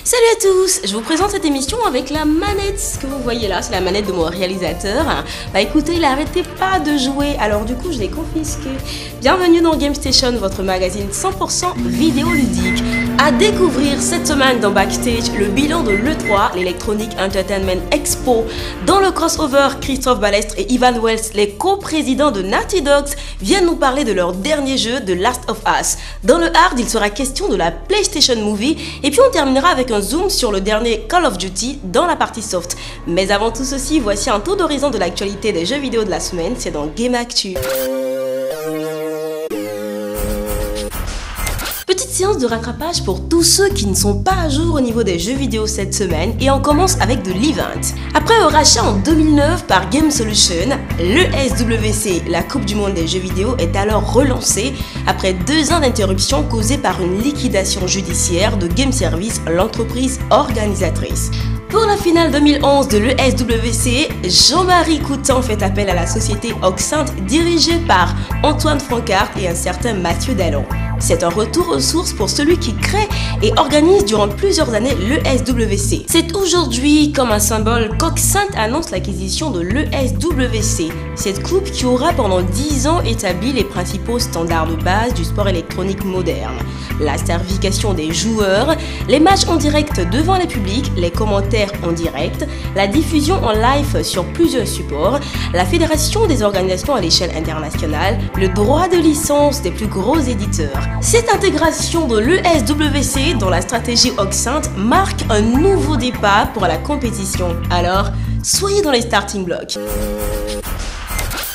Salut à tous, je vous présente cette émission avec la manette. Ce que vous voyez là, c'est la manette de mon réalisateur. Bah écoutez, il n'arrêtait pas de jouer, alors du coup je l'ai confisqué. Bienvenue dans Game Station, votre magazine 100% vidéoludique. À découvrir cette semaine dans Backstage, le bilan de l'E3, l'Electronic Entertainment Expo. Dans le crossover, Christophe Balestre et Ivan Wells, les co-présidents de Naughty Dog, viennent nous parler de leur dernier jeu, The Last of Us. Dans le hard, il sera question de la PlayStation Movie, et puis on terminera avec un zoom sur le dernier Call of Duty dans la partie soft. Mais avant tout ceci, voici un tour d'horizon de l'actualité des jeux vidéo de la semaine, c'est dans Game Actu. Petite séance de rattrapage pour tous ceux qui ne sont pas à jour au niveau des jeux vidéo cette semaine, et on commence avec de l'event. Après un rachat en 2009 par Game Solution, le SWC, la Coupe du Monde des jeux vidéo, est alors relancée après 2 ans d'interruption causée par une liquidation judiciaire de Game Service, l'entreprise organisatrice. Pour la finale 2011 de l'ESWC, Jean-Marie Coutan fait appel à la société Oxinte dirigée par Antoine Francart et un certain Mathieu Dallon. C'est un retour aux sources pour celui qui crée et organise durant plusieurs années l'ESWC. C'est aujourd'hui comme un symbole qu'Oxinte annonce l'acquisition de l'ESWC. Cette coupe qui aura pendant 10 ans établi les principaux standards de base du sport électronique moderne. La certification des joueurs, les matchs en direct devant les publics, les commentaires en direct, la diffusion en live sur plusieurs supports, la fédération des organisations à l'échelle internationale, le droit de licence des plus gros éditeurs. Cette intégration de l'ESWC dans la stratégie Oxinte marque un nouveau départ pour la compétition. Alors, soyez dans les starting blocks.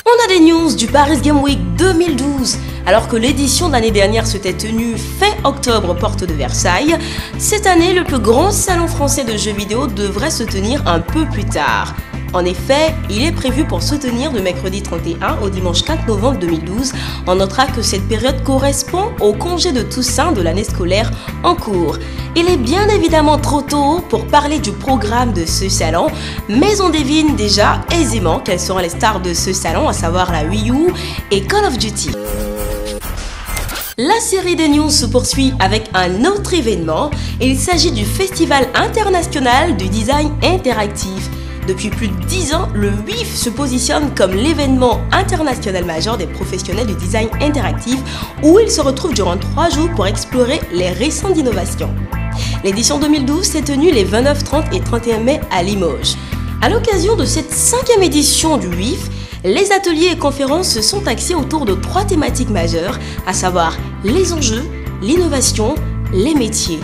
On a des news du Paris Game Week 2012. Alors que l'édition de l'année dernière s'était tenue fin octobre porte de Versailles, cette année, le plus grand salon français de jeux vidéo devrait se tenir un peu plus tard. En effet, il est prévu pour se tenir de mercredi 31 au dimanche 4 novembre 2012. On notera que cette période correspond au congé de Toussaint de l'année scolaire en cours. Il est bien évidemment trop tôt pour parler du programme de ce salon, mais on devine déjà aisément quelles seront les stars de ce salon, à savoir la Wii U et Call of Duty. La série des news se poursuit avec un autre événement. Il s'agit du Festival international du design interactif. Depuis plus de 10 ans, le WIF se positionne comme l'événement international majeur des professionnels du design interactif où ils se retrouvent durant 3 jours pour explorer les récentes innovations. L'édition 2012 s'est tenue les 29, 30 et 31 mai à Limoges. À l'occasion de cette 5e édition du WIF, les ateliers et conférences se sont axés autour de 3 thématiques majeures, à savoir les enjeux, l'innovation, les métiers.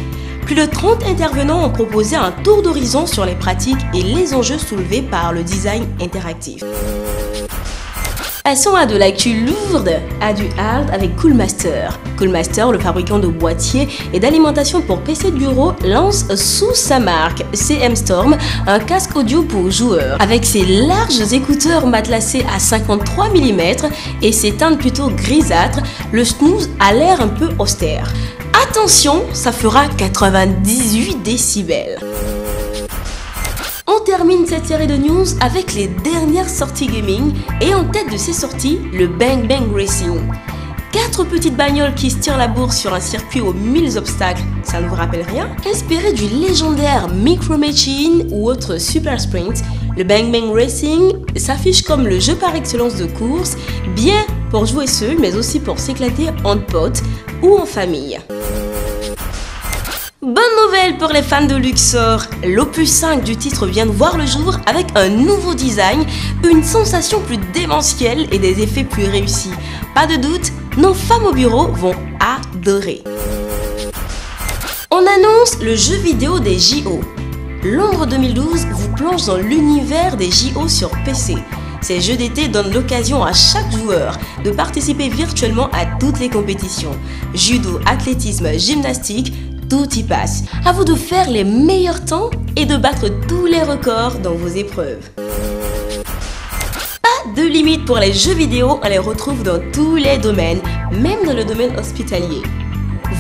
Plus de 30 intervenants ont proposé un tour d'horizon sur les pratiques et les enjeux soulevés par le design interactif. Passons à de l'actu lourde, à du hard avec Coolmaster. Coolmaster, le fabricant de boîtiers et d'alimentation pour PC de bureau, lance sous sa marque CM Storm un casque audio pour joueurs. Avec ses larges écouteurs matelassés à 53 mm et ses teintes plutôt grisâtres, le snooze a l'air un peu austère. Attention, ça fera 98 décibels. On termine cette série de news avec les dernières sorties gaming et en tête de ces sorties, le Bang Bang Racing. 4 petites bagnoles qui se tirent la bourse sur un circuit aux 1000 obstacles, ça ne vous rappelle rien? Inspiré du légendaire Micro Machine ou autre Super Sprint, le Bang Bang Racing s'affiche comme le jeu par excellence de course, bien pour jouer seul mais aussi pour s'éclater en potes ou en famille. Bonne nouvelle pour les fans de Luxor, l'opus 5 du titre vient de voir le jour avec un nouveau design, une sensation plus démentielle et des effets plus réussis. Pas de doute, nos femmes au bureau vont adorer. On annonce le jeu vidéo des JO. Londres 2012 vous plonge dans l'univers des JO sur PC. Ces jeux d'été donnent l'occasion à chaque joueur de participer virtuellement à toutes les compétitions. Judo, athlétisme, gymnastique, tout y passe. À vous de faire les meilleurs temps et de battre tous les records dans vos épreuves. Pas de limite pour les jeux vidéo, on les retrouve dans tous les domaines, même dans le domaine hospitalier.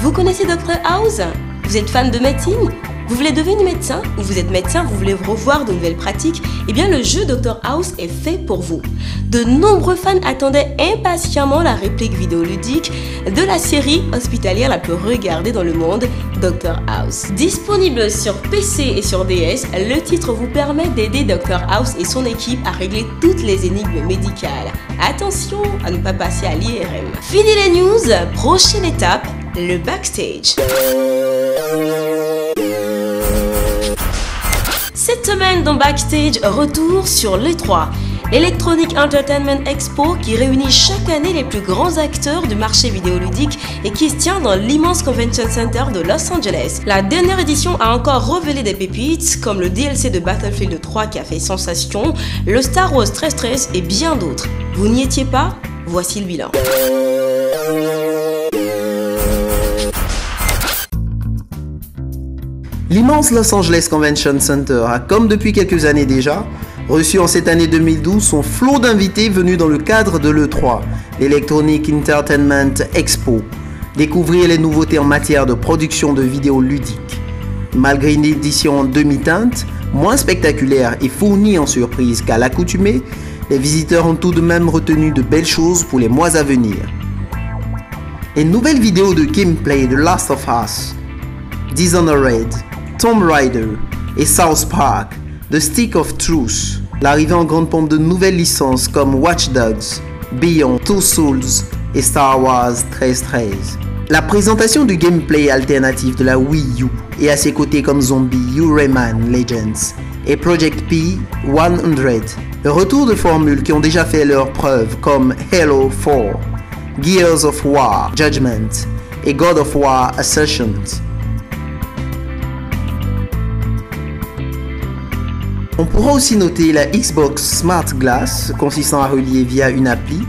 Vous connaissez Dr House? Vous êtes fan de médecine? Vous voulez devenir médecin ou vous êtes médecin, vous voulez revoir de nouvelles pratiques? Eh bien, le jeu Dr House est fait pour vous. De nombreux fans attendaient impatiemment la réplique vidéoludique de la série hospitalière la plus regardée dans le monde, Dr House. Disponible sur PC et sur DS, le titre vous permet d'aider Dr House et son équipe à régler toutes les énigmes médicales. Attention à ne pas passer à l'IRM. Fini les news, prochaine étape, le backstage. Cette semaine dans Backstage, retour sur l'E3, l'Electronic Entertainment Expo qui réunit chaque année les plus grands acteurs du marché vidéoludique et qui se tient dans l'immense Convention Center de Los Angeles. La dernière édition a encore révélé des pépites comme le DLC de Battlefield 3 qui a fait sensation, le Star Wars 1313 et bien d'autres. Vous n'y étiez pas? Voici le bilan. L'immense Los Angeles Convention Center a, comme depuis quelques années déjà, reçu en cette année 2012 son flot d'invités venus dans le cadre de l'E3, l'Electronic Entertainment Expo, découvrir les nouveautés en matière de production de vidéos ludiques. Malgré une édition en demi-teinte, moins spectaculaire et fournie en surprises qu'à l'accoutumée, les visiteurs ont tout de même retenu de belles choses pour les mois à venir. Les nouvelles vidéos de gameplay de Last of Us, Dishonored, Tomb Raider et South Park, The Stick of Truth, l'arrivée en grande pompe de nouvelles licences comme Watch Dogs, Beyond Two Souls et Star Wars 1313. La présentation du gameplay alternatif de la Wii U et à ses côtés comme Zombie U Rayman Legends et Project P 100. Le retour de formules qui ont déjà fait leurs preuves comme Halo 4, Gears of War Judgment et God of War Ascension. On pourra aussi noter la Xbox Smart Glass, consistant à relier via une appli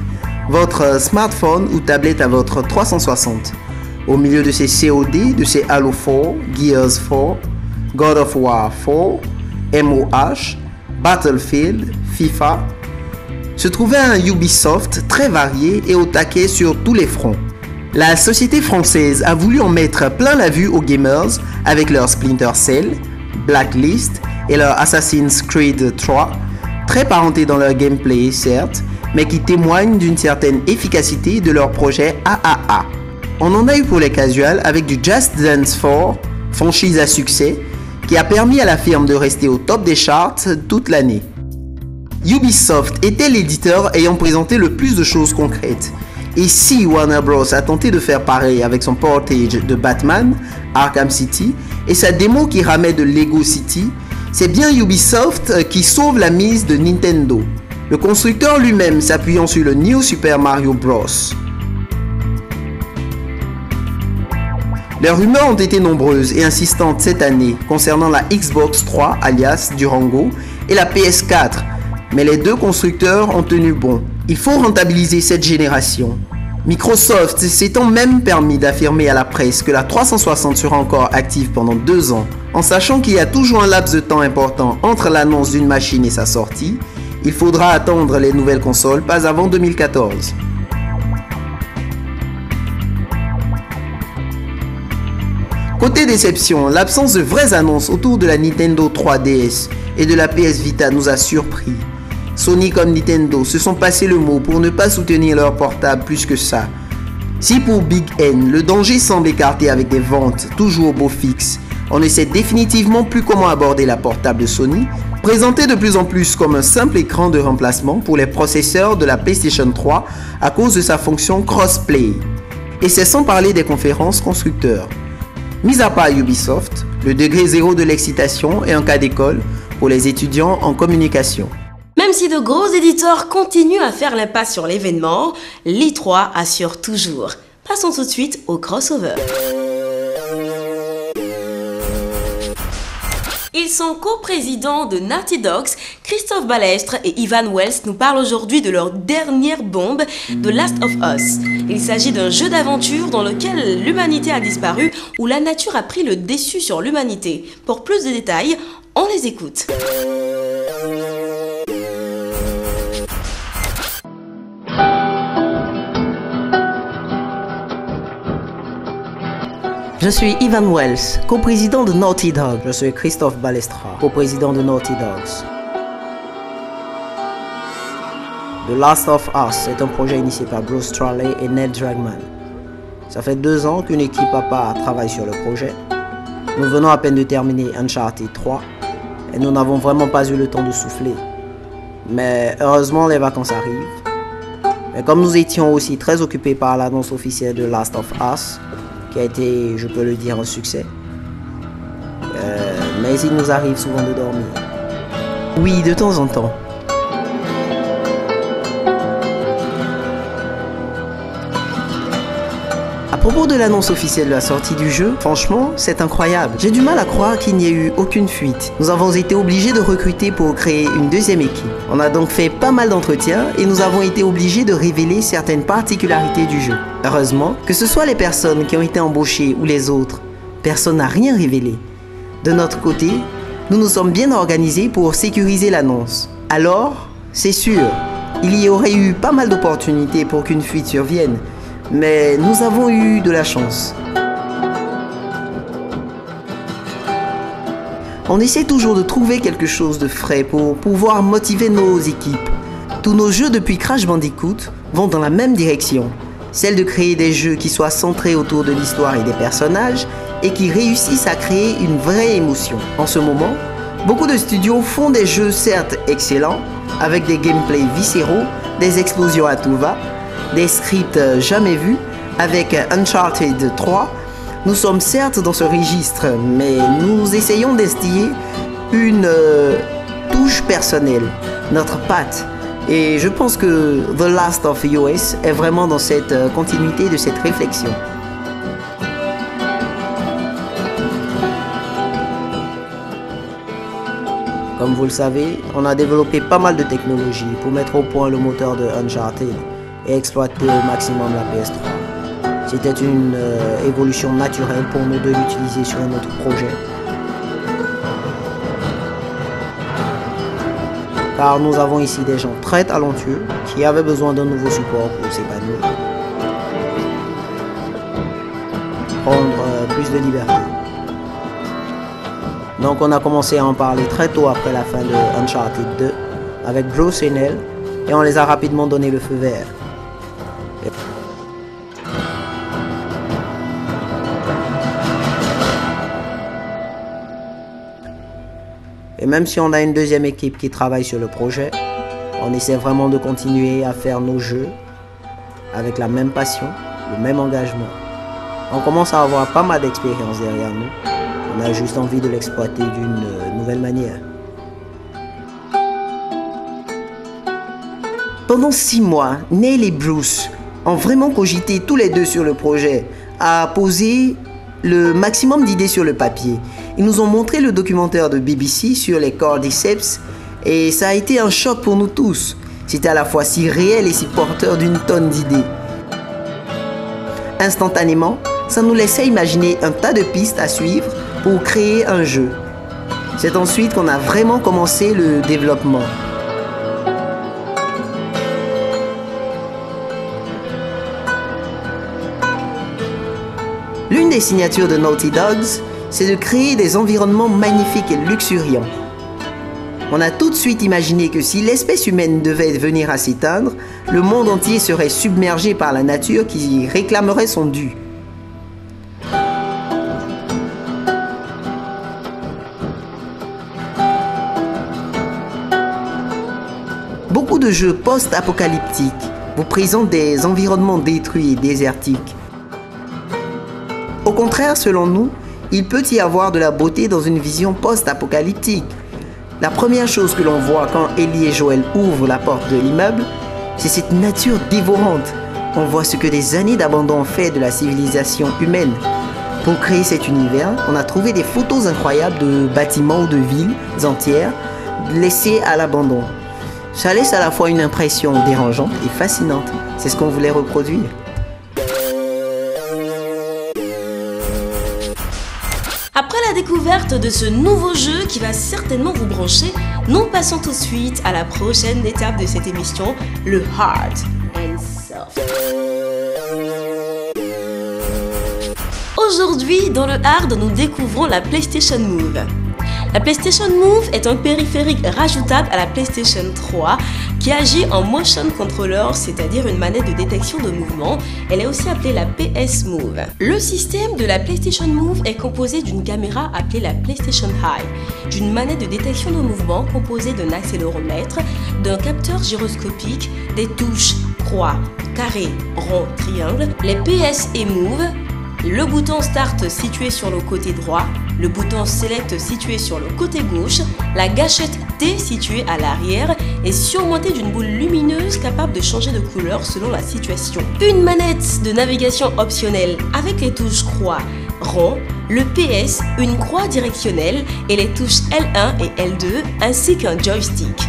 votre smartphone ou tablette à votre 360. Au milieu de ces COD, de ces Halo 4, Gears 4, God of War 4, MOH, Battlefield, FIFA, se trouvait un Ubisoft très varié et au taquet sur tous les fronts. La société française a voulu en mettre plein la vue aux gamers avec leur Splinter Cell, Blacklist et leur Assassin's Creed 3, très parentés dans leur gameplay certes, mais qui témoignent d'une certaine efficacité de leur projet AAA. On en a eu pour les casuals avec du Just Dance 4, franchise à succès, qui a permis à la firme de rester au top des charts toute l'année. Ubisoft était l'éditeur ayant présenté le plus de choses concrètes. Et si Warner Bros a tenté de faire pareil avec son portage de Batman, Arkham City, et sa démo qui ramait de Lego City, c'est bien Ubisoft qui sauve la mise de Nintendo, le constructeur lui-même s'appuyant sur le New Super Mario Bros. Les rumeurs ont été nombreuses et insistantes cette année concernant la Xbox 3 alias Durango et la PS4, mais les deux constructeurs ont tenu bon. Il faut rentabiliser cette génération. Microsoft s'étant même permis d'affirmer à la presse que la 360 sera encore active pendant 2 ans, en sachant qu'il y a toujours un laps de temps important entre l'annonce d'une machine et sa sortie, il faudra attendre les nouvelles consoles pas avant 2014. Côté déception, l'absence de vraies annonces autour de la Nintendo 3DS et de la PS Vita nous a surpris. Sony comme Nintendo se sont passé le mot pour ne pas soutenir leur portable plus que ça. Si pour Big N, le danger semble écarté avec des ventes toujours beau fixe, on ne sait définitivement plus comment aborder la portable de Sony, présentée de plus en plus comme un simple écran de remplacement pour les processeurs de la PlayStation 3 à cause de sa fonction crossplay. Et c'est sans parler des conférences constructeurs. Mis à part Ubisoft, le degré zéro de l'excitation est un cas d'école pour les étudiants en communication. Même si de gros éditeurs continuent à faire l'impasse sur l'événement, l'E3 assure toujours. Passons tout de suite au crossover. Il Ils sont coprésidents de Naughty Dogs. Christophe Balestre et Ivan Wells nous parlent aujourd'hui de leur dernière bombe, The Last of Us. Il s'agit d'un jeu d'aventure dans lequel l'humanité a disparu, où la nature a pris le dessus sur l'humanité. Pour plus de détails, on les écoute. Je suis Ivan Wells, coprésident de Naughty Dog. Je suis Christophe Balestra, coprésident de Naughty Dogs. The Last of Us est un projet initié par Bruce Straley et Neil Druckmann. Ça fait 2 ans qu'une équipe à part travaille sur le projet. Nous venons à peine de terminer Uncharted 3 et nous n'avons vraiment pas eu le temps de souffler. Mais heureusement, les vacances arrivent. Et comme nous étions aussi très occupés par l'annonce officielle de Last of Us, qui a été, je peux le dire, un succès. Mais il nous arrive souvent de dormir. Oui, de temps en temps. À propos de l'annonce officielle de la sortie du jeu, franchement, c'est incroyable. J'ai du mal à croire qu'il n'y ait eu aucune fuite. Nous avons été obligés de recruter pour créer une deuxième équipe. On a donc fait pas mal d'entretiens et nous avons été obligés de révéler certaines particularités du jeu. Heureusement, que ce soit les personnes qui ont été embauchées ou les autres, personne n'a rien révélé. De notre côté, nous nous sommes bien organisés pour sécuriser l'annonce. Alors, c'est sûr, il y aurait eu pas mal d'opportunités pour qu'une fuite survienne. Mais nous avons eu de la chance. On essaie toujours de trouver quelque chose de frais pour pouvoir motiver nos équipes. Tous nos jeux depuis Crash Bandicoot vont dans la même direction, celle de créer des jeux qui soient centrés autour de l'histoire et des personnages et qui réussissent à créer une vraie émotion. En ce moment, beaucoup de studios font des jeux certes excellents, avec des gameplays viscéraux, des explosions à tout va, des scripts jamais vus. Avec Uncharted 3, nous sommes certes dans ce registre, mais nous essayons d'instiller une touche personnelle, notre patte. Et je pense que The Last of Us est vraiment dans cette continuité de cette réflexion. Comme vous le savez, on a développé pas mal de technologies pour mettre au point le moteur de Uncharted et exploiter au maximum la PS3. C'était une évolution naturelle pour nous de l'utiliser sur un autre projet. Car nous avons ici des gens très talentueux qui avaient besoin d'un nouveau support pour s'épanouir. Prendre plus de liberté. Donc on a commencé à en parler très tôt après la fin de Uncharted 2 avec Bruce et Neil et on les a rapidement donné le feu vert. Et même si on a une deuxième équipe qui travaille sur le projet, on essaie vraiment de continuer à faire nos jeux avec la même passion, le même engagement. On commence à avoir pas mal d'expérience derrière nous. On a juste envie de l'exploiter d'une nouvelle manière. Pendant 6 mois, Neil et Bruce ont vraiment cogité tous les deux sur le projet, à poser le maximum d'idées sur le papier. Ils nous ont montré le documentaire de BBC sur les cordyceps et ça a été un choc pour nous tous. C'était à la fois si réel et si porteur d'une tonne d'idées. Instantanément, ça nous laissait imaginer un tas de pistes à suivre pour créer un jeu. C'est ensuite qu'on a vraiment commencé le développement. L'une des signatures de Naughty Dogs, c'est de créer des environnements magnifiques et luxuriants. On a tout de suite imaginé que si l'espèce humaine devait venir à s'éteindre, le monde entier serait submergé par la nature qui réclamerait son dû. Beaucoup de jeux post-apocalyptiques vous présentent des environnements détruits et désertiques. Au contraire, selon nous, il peut y avoir de la beauté dans une vision post-apocalyptique. La première chose que l'on voit quand Ellie et Joel ouvrent la porte de l'immeuble, c'est cette nature dévorante. On voit ce que des années d'abandon ont fait de la civilisation humaine. Pour créer cet univers, on a trouvé des photos incroyables de bâtiments ou de villes entières laissées à l'abandon. Ça laisse à la fois une impression dérangeante et fascinante. C'est ce qu'on voulait reproduire. Après la découverte de ce nouveau jeu qui va certainement vous brancher, nous passons tout de suite à la prochaine étape de cette émission, le Hard and Soft. Aujourd'hui, dans le Hard, nous découvrons la PlayStation Move. La PlayStation Move est un périphérique rajoutable à la PlayStation 3 qui agit en motion controller, c'est-à-dire une manette de détection de mouvement. Elle est aussi appelée la PS Move. Le système de la PlayStation Move est composé d'une caméra appelée la PlayStation Eye, d'une manette de détection de mouvement composée d'un accéléromètre, d'un capteur gyroscopique, des touches croix, carré, rond, triangle, les PS et Move, le bouton Start situé sur le côté droit, le bouton Select situé sur le côté gauche, la gâchette T située à l'arrière est surmontée d'une boule lumineuse capable de changer de couleur selon la situation. Une manette de navigation optionnelle avec les touches croix, rond, le PS, une croix directionnelle et les touches L1 et L2 ainsi qu'un joystick.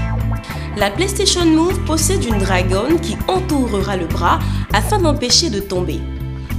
La PlayStation Move possède une dragonne qui entourera le bras afin d'empêcher de tomber.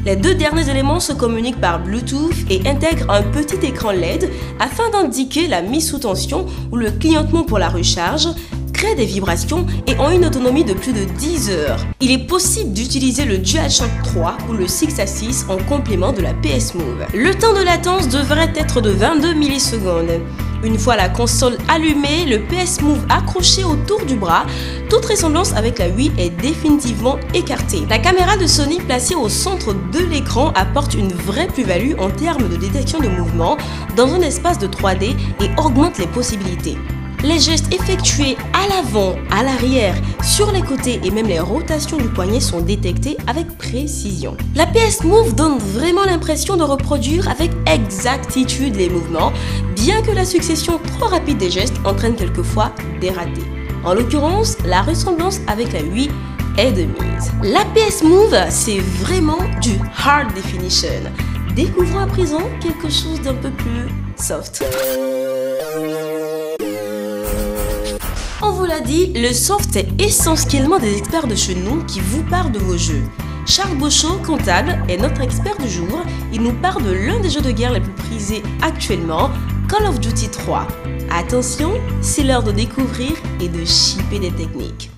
Les deux derniers éléments se communiquent par Bluetooth et intègrent un petit écran LED afin d'indiquer la mise sous tension ou le clignotement pour la recharge, créent des vibrations et ont une autonomie de plus de 10 heures. Il est possible d'utiliser le DualShock 3 ou le 6-Axis en complément de la PS Move. Le temps de latence devrait être de 22 millisecondes. Une fois la console allumée, le PS Move accroché autour du bras, toute ressemblance avec la Wii est définitivement écartée. La caméra de Sony placée au centre de l'écran apporte une vraie plus-value en termes de détection de mouvement dans un espace de 3D et augmente les possibilités. Les gestes effectués à l'avant, à l'arrière, sur les côtés et même les rotations du poignet sont détectés avec précision. La PS Move donne vraiment l'impression de reproduire avec exactitude les mouvements, bien que la succession trop rapide des gestes entraîne quelquefois des ratés. En l'occurrence, la ressemblance avec la Wii est de mise. La PS Move, c'est vraiment du hard definition. Découvrons à présent quelque chose d'un peu plus soft. On vous l'a dit, le soft est essentiellement des experts de chez nous qui vous parlent de vos jeux. Charles Beauchot, comptable, est notre expert du jour. Il nous parle de l'un des jeux de guerre les plus prisés actuellement, Call of Duty 3. Attention, c'est l'heure de découvrir et de shipper des techniques.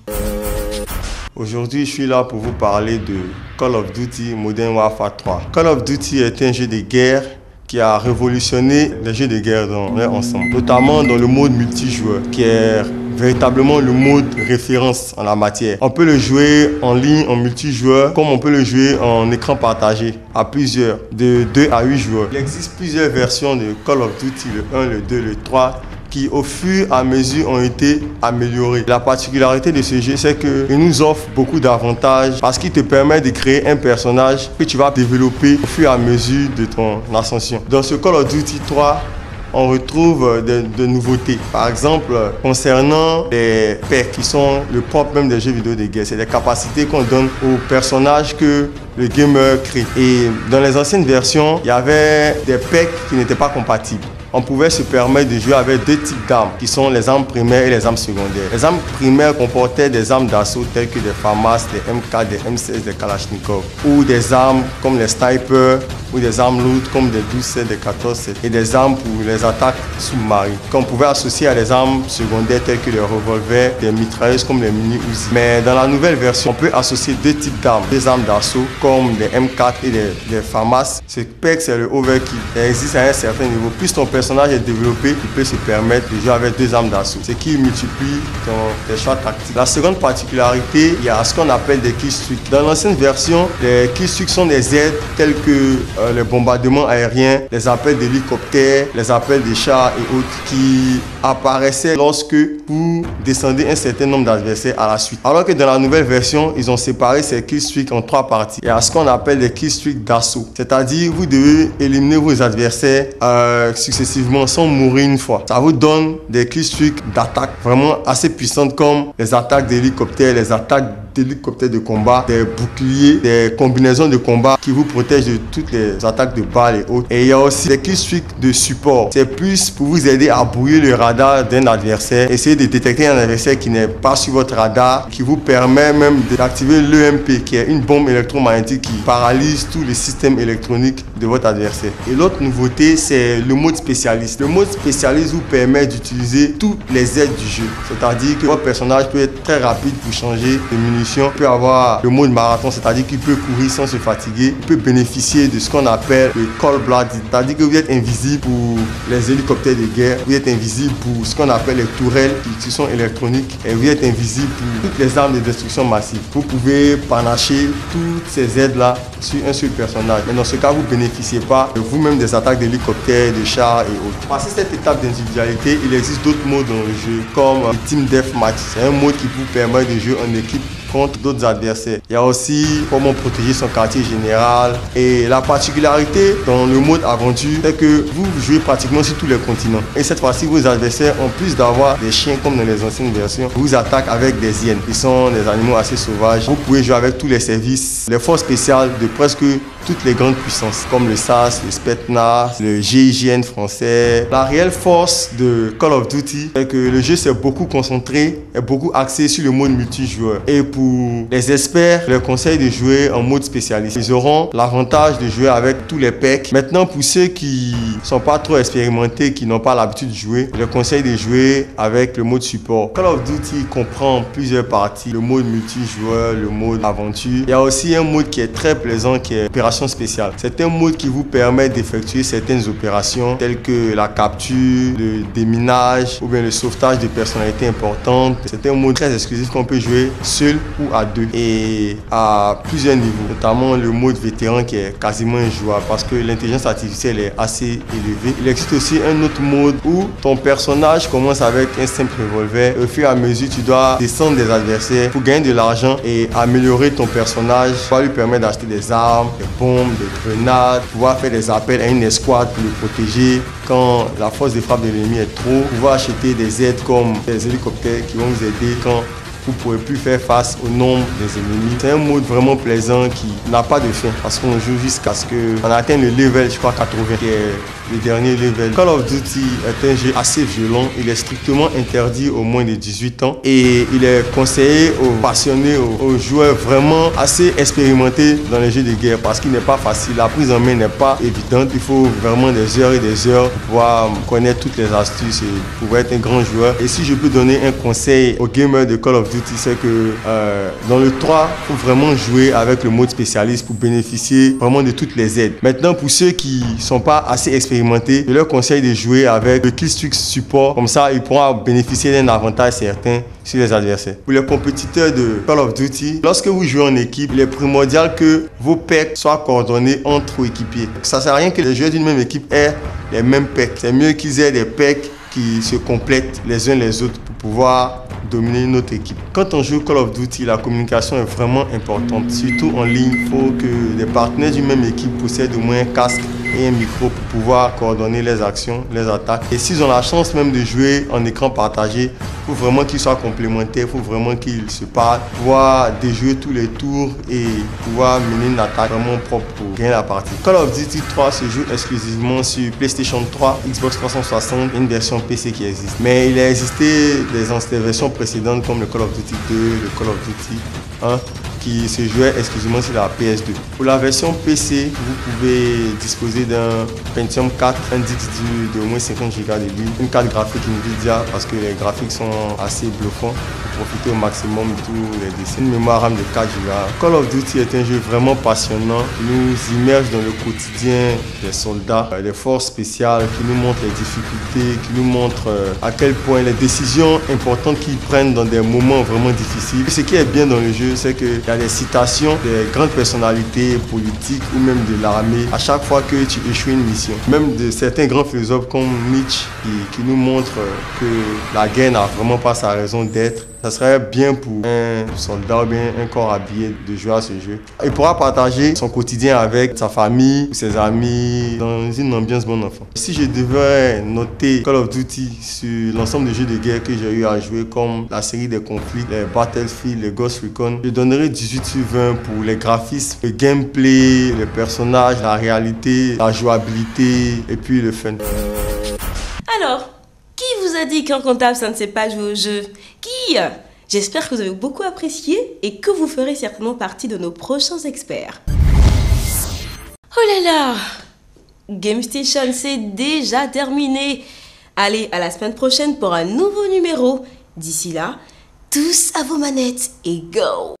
Aujourd'hui, je suis là pour vous parler de Call of Duty Modern Warfare 3. Call of Duty est un jeu de guerre qui a révolutionné les jeux de guerre dans leur ensemble, notamment dans le mode multijoueur, qui est véritablement le mode référence en la matière. On peut le jouer en ligne, en multijoueur, comme on peut le jouer en écran partagé à plusieurs, de 2 à 8 joueurs. Il existe plusieurs versions de Call of Duty, le 1, le 2, le 3, qui au fur et à mesure ont été améliorés. La particularité de ce jeu, c'est qu'il nous offre beaucoup d'avantages parce qu'il te permet de créer un personnage que tu vas développer au fur et à mesure de ton ascension. Dans ce Call of Duty 3, on retrouve de nouveautés. Par exemple, concernant les perks qui sont le propre même des jeux vidéo de guerre, c'est des capacités qu'on donne aux personnages que le gamer crée. Et dans les anciennes versions, il y avait des perks qui n'étaient pas compatibles. On pouvait se permettre de jouer avec deux types d'armes, qui sont les armes primaires et les armes secondaires. Les armes primaires comportaient des armes d'assaut telles que des FAMAS, des MK, des M16, des Kalachnikov, ou des armes comme les snipers, ou des armes lourdes comme des 12-7, des 14-7, et des armes pour les attaques sous-marines, qu'on pouvait associer à des armes secondaires telles que les revolvers, des mitrailleuses comme les mini-Uzi. Mais dans la nouvelle version, on peut associer deux types d'armes, des armes d'assaut comme les M4 et les FAMAS. Ce perk, c'est le overkill. Il existe à un certain niveau. Plus ton personnage est développé, il peut se permettre de jouer avec deux armes d'assaut, ce qui multiplie tes choix tactiques. La seconde particularité, il y a ce qu'on appelle des killstreaks. Dans l'ancienne version, les killstreaks sont des aides telles que les bombardements aériens, les appels d'hélicoptères, les appels de chars et autres qui apparaissaient lorsque vous descendez un certain nombre d'adversaires à la suite. Alors que dans la nouvelle version, ils ont séparé ces killstreaks en 3 parties. Il y a ce qu'on appelle des killstreaks d'assaut, c'est-à-dire vous devez éliminer vos adversaires successivement sans mourir une fois. Ça vous donne des killstreaks d'attaque vraiment assez puissantes comme les attaques d'hélicoptères, les attaques d'hélicoptères de combat, des boucliers, des combinaisons de combat qui vous protègent de toutes les attaques de balles et autres. Et il y a aussi des killstreaks de support. C'est plus pour vous aider à brouiller le radar d'un adversaire, essayer de détecter un adversaire qui n'est pas sur votre radar, qui vous permet même d'activer l'EMP, qui est une bombe électromagnétique qui paralyse tous les systèmes électroniques de votre adversaire. Et l'autre nouveauté, c'est le mode spécialiste. Le mode spécialiste vous permet d'utiliser tous les aides du jeu. C'est-à-dire que votre personnage peut être très rapide pour changer de munitions. Il peut avoir le mode marathon, c'est-à-dire qu'il peut courir sans se fatiguer. Il peut bénéficier de ce qu'on appelle le cold blood, c'est-à-dire que vous êtes invisible pour les hélicoptères de guerre, vous êtes invisible pour ce qu'on appelle les tourelles qui sont électroniques et vous êtes invisible pour toutes les armes de destruction massive. Vous pouvez panacher toutes ces aides-là sur un seul personnage. Mais dans ce cas, vous ne bénéficiez pas vous-même des attaques d'hélicoptères, de chars et autres. Passé cette étape d'individualité, il existe d'autres modes dans le jeu, comme le Team Deathmatch. C'est un mode qui vous permet de jouer en équipe contre d'autres adversaires. Il y a aussi comment protéger son quartier général. Et la particularité dans le mode aventure, c'est que vous jouez pratiquement sur tous les continents. Et cette fois-ci, vos adversaires, en plus d'avoir des chiens comme dans les anciennes versions, vous attaquent avec des hyènes, qui sont des animaux assez sauvages. Vous pouvez jouer avec tous les services, les forces spéciales de presque toutes les grandes puissances, comme le SAS, le Spetsnaz, le GIGN français. La réelle force de Call of Duty, c'est que le jeu s'est beaucoup concentré et beaucoup axé sur le mode multijoueur. Et pour les experts, je leur conseille de jouer en mode spécialiste. Ils auront l'avantage de jouer avec tous les packs. Maintenant, pour ceux qui sont pas trop expérimentés, qui n'ont pas l'habitude de jouer, je leur conseille de jouer avec le mode support. Call of Duty comprend plusieurs parties, le mode multijoueur, le mode aventure. Il y a aussi un mode qui est très plaisant, qui est opération spéciale. C'est un mode qui vous permet d'effectuer certaines opérations telles que la capture, le déminage ou bien le sauvetage de personnalités importantes. C'est un mode très exclusif qu'on peut jouer seul ou à deux et à plusieurs niveaux, notamment le mode vétéran qui est quasiment injouable parce que l'intelligence artificielle est assez élevée. Il existe aussi un autre mode où ton personnage commence avec un simple revolver. Au fur et à mesure, tu dois descendre des adversaires pour gagner de l'argent et améliorer ton personnage. Ça va lui permettre d'acheter des armes, des bombes, des grenades, pouvoir faire des appels à une escouade pour le protéger quand la force de frappe de l'ennemi est trop, pouvoir acheter des aides comme des hélicoptères qui vont vous aider quand vous ne pourrez plus faire face au nombre des ennemis. C'est un mode vraiment plaisant qui n'a pas de fin parce qu'on joue jusqu'à ce qu'on atteigne le level, je crois 80, qui est le dernier level. Call of Duty est un jeu assez violent. Il est strictement interdit aux moins de 18 ans et il est conseillé aux passionnés, aux joueurs vraiment assez expérimentés dans les jeux de guerre parce qu'il n'est pas facile. La prise en main n'est pas évidente. Il faut vraiment des heures et des heures pour pouvoir connaître toutes les astuces et pouvoir être un grand joueur. Et si je peux donner un conseil aux gamers de Call of Duty, c'est que dans le 3, il faut vraiment jouer avec le mode spécialiste pour bénéficier vraiment de toutes les aides. Maintenant, pour ceux qui ne sont pas assez expérimentés, je leur conseille de jouer avec le killstreak support. Comme ça, ils pourront bénéficier d'un avantage certain sur les adversaires. Pour les compétiteurs de Call of Duty, lorsque vous jouez en équipe, il est primordial que vos packs soient coordonnés entre coéquipiers. Ça ne sert à rien que les joueurs d'une même équipe aient les mêmes packs. C'est mieux qu'ils aient des packs qui se complètent les uns les autres pour pouvoir dominer notre équipe. Quand on joue Call of Duty, la communication est vraiment importante. Surtout en ligne, il faut que les partenaires d'une même équipe possèdent au moins un casque et un micro pour pouvoir coordonner les actions, les attaques. Et s'ils ont la chance même de jouer en écran partagé, il faut vraiment qu'ils soient complémentaires, il faut vraiment qu'ils se parlent, pouvoir déjouer tous les tours et pouvoir mener une attaque vraiment propre pour gagner la partie. Call of Duty 3 se joue exclusivement sur PlayStation 3, Xbox 360 et une version PC qui existe. Mais il a existé des versions précédentes comme le Call of Duty 2, le Call of Duty 1 qui se jouait exclusivement sur la PS2. Pour la version PC, vous pouvez disposer d'un Pentium 4, un disque dur de au moins 50 Go de lui, une carte graphique Nvidia parce que les graphiques sont assez bluffants pour profiter au maximum de tous les dessins. Une mémoire RAM de 4 Go. Call of Duty est un jeu vraiment passionnant qui nous immerge dans le quotidien des soldats, des forces spéciales, qui nous montre les difficultés, qui nous montre à quel point les décisions importantes qu'ils prennent dans des moments vraiment difficiles. Et ce qui est bien dans le jeu, c'est qu'il y a des citations des grandes personnalités politiques ou même de l'armée à chaque fois que tu échoues une mission. Même de certains grands philosophes comme Nietzsche qui nous montrent que la guerre n'a vraiment pas sa raison d'être Ça serait bien pour un soldat ou bien un corps habillé de jouer à ce jeu. Il pourra partager son quotidien avec sa famille ou ses amis dans une ambiance bon enfant. Si je devais noter Call of Duty sur l'ensemble des jeux de guerre que j'ai eu à jouer, comme la série des conflits, les Battlefield, les Ghost Recon, je donnerais 18 sur 20 pour les graphismes, le gameplay, les personnages, la réalité, la jouabilité et puis le fun. Alors, qui vous a dit qu'en comptable ça ne sait pas jouer au jeu? Qui? J'espère que vous avez beaucoup apprécié et que vous ferez certainement partie de nos prochains experts. Oh là là! Game Station, c'est déjà terminé. Allez, à la semaine prochaine pour un nouveau numéro. D'ici là, tous à vos manettes et go!